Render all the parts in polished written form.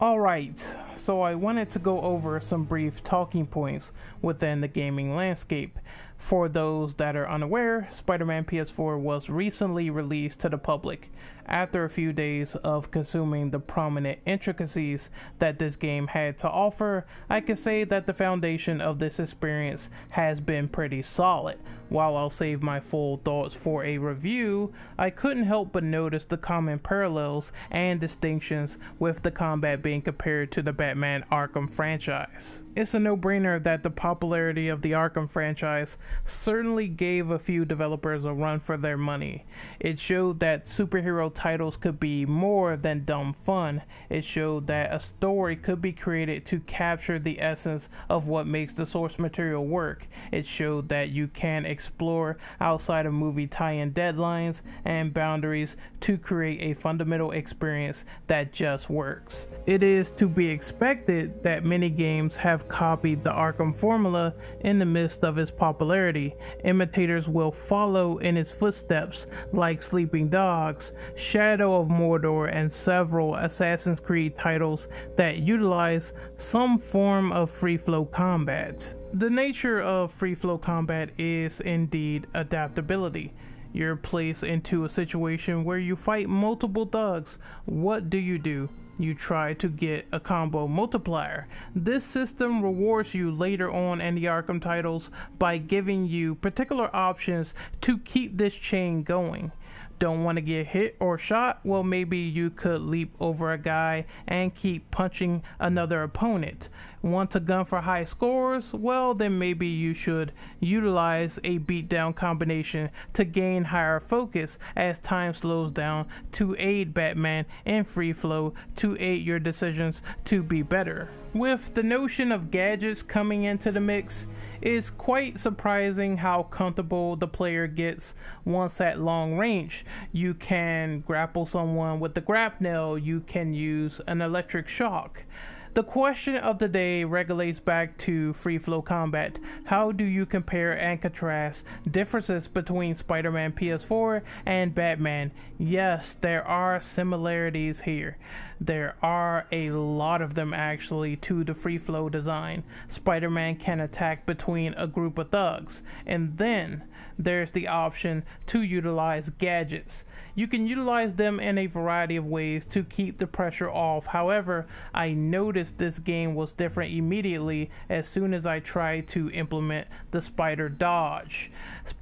Alright, so I wanted to go over some brief talking points within the gaming landscape. For those that are unaware, Spider-Man PS4 was recently released to the public. After a few days of consuming the prominent intricacies that this game had to offer, I can say that the foundation of this experience has been pretty solid. While I'll save my full thoughts for a review, I couldn't help but notice the common parallels and distinctions with the combat being compared to the Batman Arkham franchise. It's a no-brainer that the popularity of the Arkham franchise certainly gave a few developers a run for their money. It showed that superhero titles could be more than dumb fun. It showed that a story could be created to capture the essence of what makes the source material work. It showed that you can explore outside of movie tie-in deadlines and boundaries to create a fundamental experience that just works. It is to be expected that many games have copied the Arkham formula in the midst of its popularity. Imitators will follow in its footsteps like Sleeping Dogs, Shadow of Mordor, and several Assassin's Creed titles that utilize some form of free-flow combat. The nature of free-flow combat is indeed adaptability. You're placed into a situation where you fight multiple thugs. What do? You try to get a combo multiplier. This system rewards you later on in the Arkham titles by giving you particular options to keep this chain going. Don't want to get hit or shot? Well, maybe you could leap over a guy and keep punching another opponent. Want to gun for high scores? Well, then maybe you should utilize a beatdown combination to gain higher focus as time slows down to aid Batman in free flow to aid your decisions to be better. With the notion of gadgets coming into the mix, it's quite surprising how comfortable the player gets once at long range. You can grapple someone with the grapnel, you can use an electric shock. The question of the day regulates back to free flow combat. How do you compare and contrast differences between Spider-Man PS4 and Batman? Yes, there are similarities here. There are a lot of them actually to the free flow design. Spider-Man can attack between a group of thugs, and then there's the option to utilize gadgets. You can utilize them in a variety of ways to keep the pressure off. However, I noticed this game was different immediately as soon as I tried to implement the spider dodge.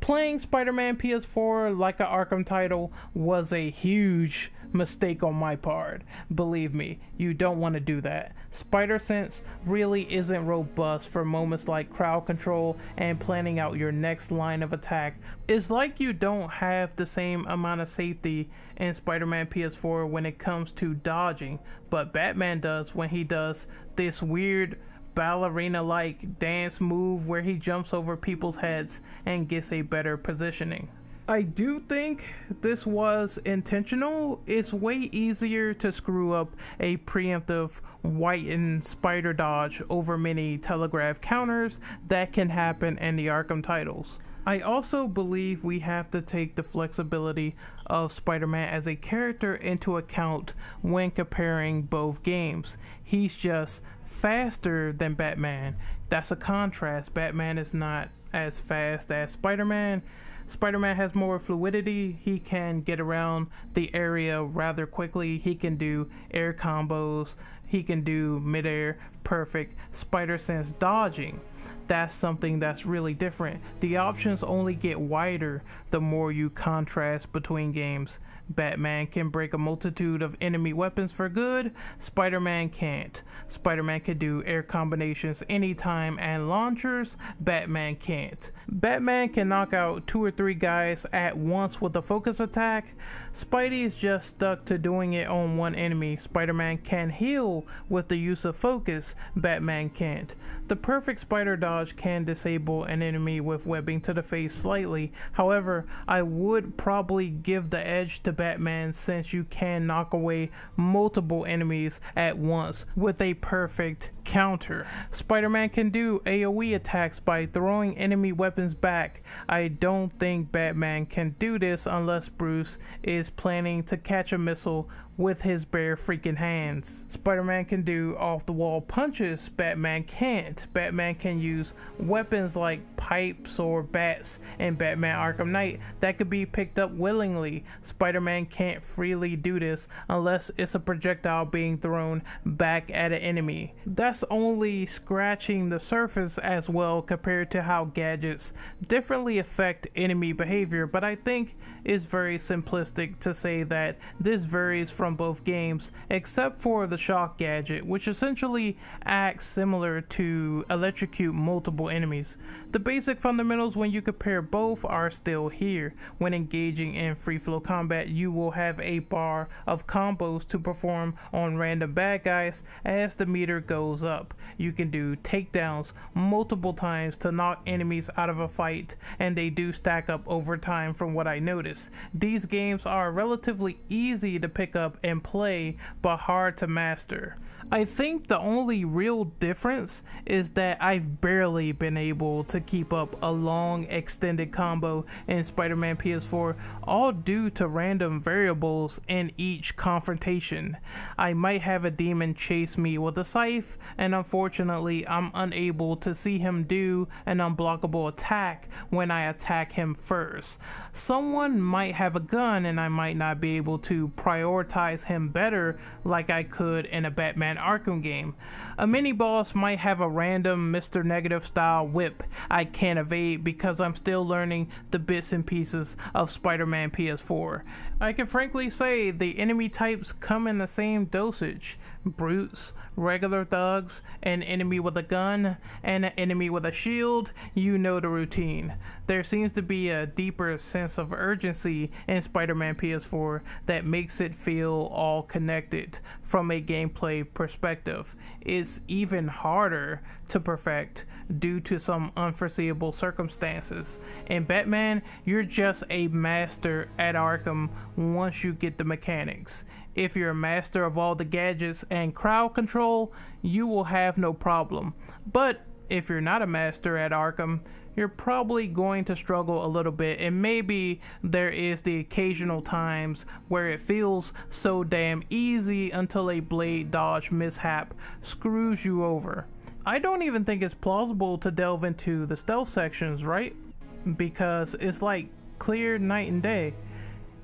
Playing Spider-Man PS4 like an Arkham title was a huge mistake on my part. Believe me, you don't want to do that. Spider sense really isn't robust for moments like crowd control and planning out your next line of attack. It's like you don't have the same amount of safety in Spider-Man PS4 when it comes to dodging, but Batman does when he does this weird ballerina-like dance move where he jumps over people's heads and gets a better positioning. I do think this was intentional. It's way easier to screw up a preemptive white and spider dodge over many telegraph counters that can happen in the Arkham titles. I also believe we have to take the flexibility of Spider-Man as a character into account when comparing both games. He's just faster than Batman. That's a contrast. Batman is not as fast as Spider-Man. Spider-Man has more fluidity. He can get around the area rather quickly. He can do air combos. He can do midair perfect spider sense dodging. That's something that's really different. The options only get wider the more you contrast between games. Batman can break a multitude of enemy weapons for good. Spider-Man can't. Spider-Man can do air combinations anytime and launchers. Batman can't. Batman can knock out 2 or 3 guys at once with a focus attack. Spidey is just stuck to doing it on one enemy. Spider-Man can heal with the use of focus. Batman can't. The perfect spider dodge can disable an enemy with webbing to the face slightly. However, I would probably give the edge to Batman since you can knock away multiple enemies at once with a perfect counter. Spider-Man can do AoE attacks by throwing enemy weapons back. I don't think Batman can do this unless Bruce is planning to catch a missile with his bare freaking hands. Spider-Man can do off-the-wall punches, Batman can't. Batman can use weapons like pipes or bats in Batman Arkham Knight that could be picked up willingly. Spider-Man can't freely do this unless it's a projectile being thrown back at an enemy. That's only scratching the surface as well compared to how gadgets differently affect enemy behavior, but I think it's very simplistic to say that this varies from both games, except for the shock gadget, which essentially acts similar to electrocute multiple enemies. The basic fundamentals when you compare both are still here. When engaging in free flow combat, you will have a bar of combos to perform on random bad guys as the meter goes up. You can do takedowns multiple times to knock enemies out of a fight, and they do stack up over time from what I noticed. These games are relatively easy to pick up and play, but hard to master. I think the only real difference is that I've barely been able to keep up a long extended combo in Spider-Man PS4, all due to random variables in each confrontation. I might have a demon chase me with a scythe, and unfortunately I'm unable to see him do an unblockable attack when I attack him first. Someone might have a gun and I might not be able to prioritize him better like I could in a Batman Arkham game. A mini boss might have a random Mr. Negative style whip I can't evade because I'm still learning the bits and pieces of Spider-Man PS4. I can frankly say the enemy types come in the same dosage: brutes, regular thugs, an enemy with a gun, and an enemy with a shield. You know the routine. There seems to be a deeper sense of urgency in Spider-Man PS4 that makes it feel all connected from a gameplay perspective. It's even harder to perfect due to some unforeseeable circumstances. In Batman, you're just a master at Arkham once you get the mechanics. If you're a master of all the gadgets and crowd control, you will have no problem. But if you're not a master at Arkham, you're probably going to struggle a little bit, and maybe there is the occasional times where it feels so damn easy until a blade dodge mishap screws you over. I don't even think it's plausible to delve into the stealth sections, right? Because it's like clear night and day.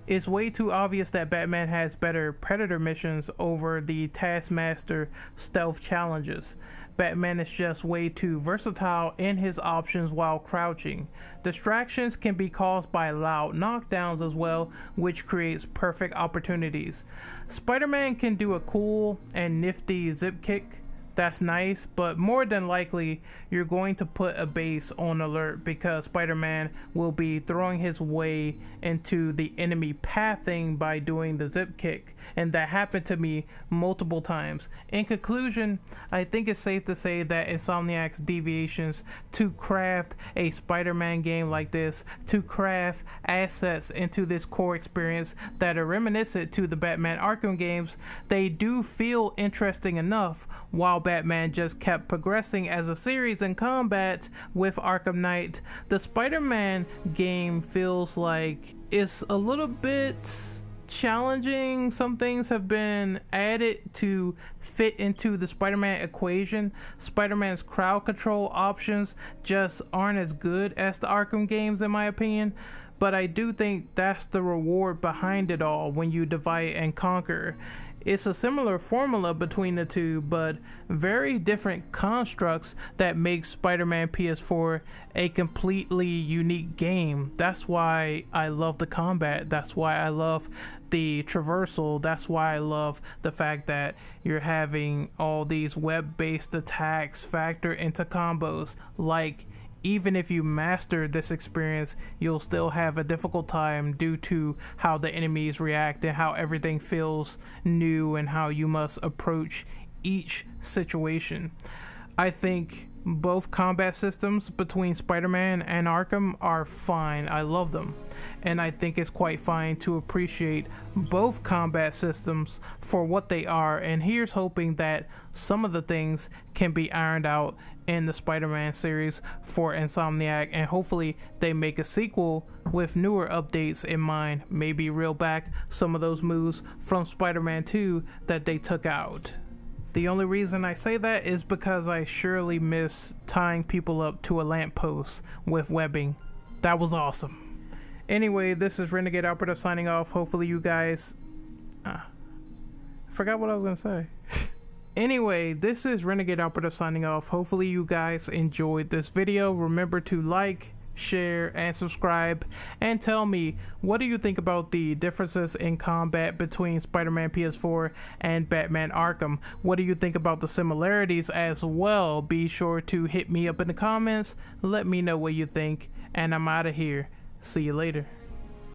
It's way too obvious that Batman has better Predator missions over the Taskmaster stealth challenges. Batman is just way too versatile in his options while crouching. Distractions can be caused by loud knockdowns as well, which creates perfect opportunities. Spider-Man can do a cool and nifty zip kick. That's nice, but more than likely you're going to put a base on alert because Spider-Man will be throwing his way into the enemy pathing by doing the zip kick, and that happened to me multiple times. In conclusion, I think it's safe to say that Insomniac's deviations to craft a Spider-Man game like this, to craft assets into this core experience that are reminiscent to the Batman Arkham games, they do feel interesting enough, while Batman just kept progressing as a series in combat with Arkham Knight. The Spider-Man game feels like it's a little bit challenging. Some things have been added to fit into the Spider-Man equation. Spider-Man's crowd control options just aren't as good as the Arkham games in my opinion. But I do think that's the reward behind it all when you divide and conquer. It's a similar formula between the two, but very different constructs that make Spider-Man PS4 a completely unique game. That's why I love the combat. That's why I love the traversal. That's why I love the fact that you're having all these web-based attacks factor into combos. Like, even if you master this experience, you'll still have a difficult time due to how the enemies react and how everything feels new and how you must approach each situation. I think both combat systems between Spider-Man and Arkham are fine. I love them. And I think it's quite fine to appreciate both combat systems for what they are. And here's hoping that some of the things can be ironed out in the Spider-Man series for Insomniac, and hopefully they make a sequel with newer updates in mind. Maybe reel back some of those moves from Spider-Man 2 that they took out. The only reason I say that is because I surely miss tying people up to a lamppost with webbing. That was awesome. Anyway, this is Renegade Operative signing off. Hopefully you guys... forgot what I was going to say. Anyway, this is Renegade Operative signing off. Hopefully you guys enjoyed this video. Remember to like, share, and subscribe, and tell me, what do you think about the differences in combat between Spider-Man PS4 and Batman Arkham? What do you think about the similarities as well? Be sure to hit me up in the comments. Let me know what you think, and I'm out of here. See you later.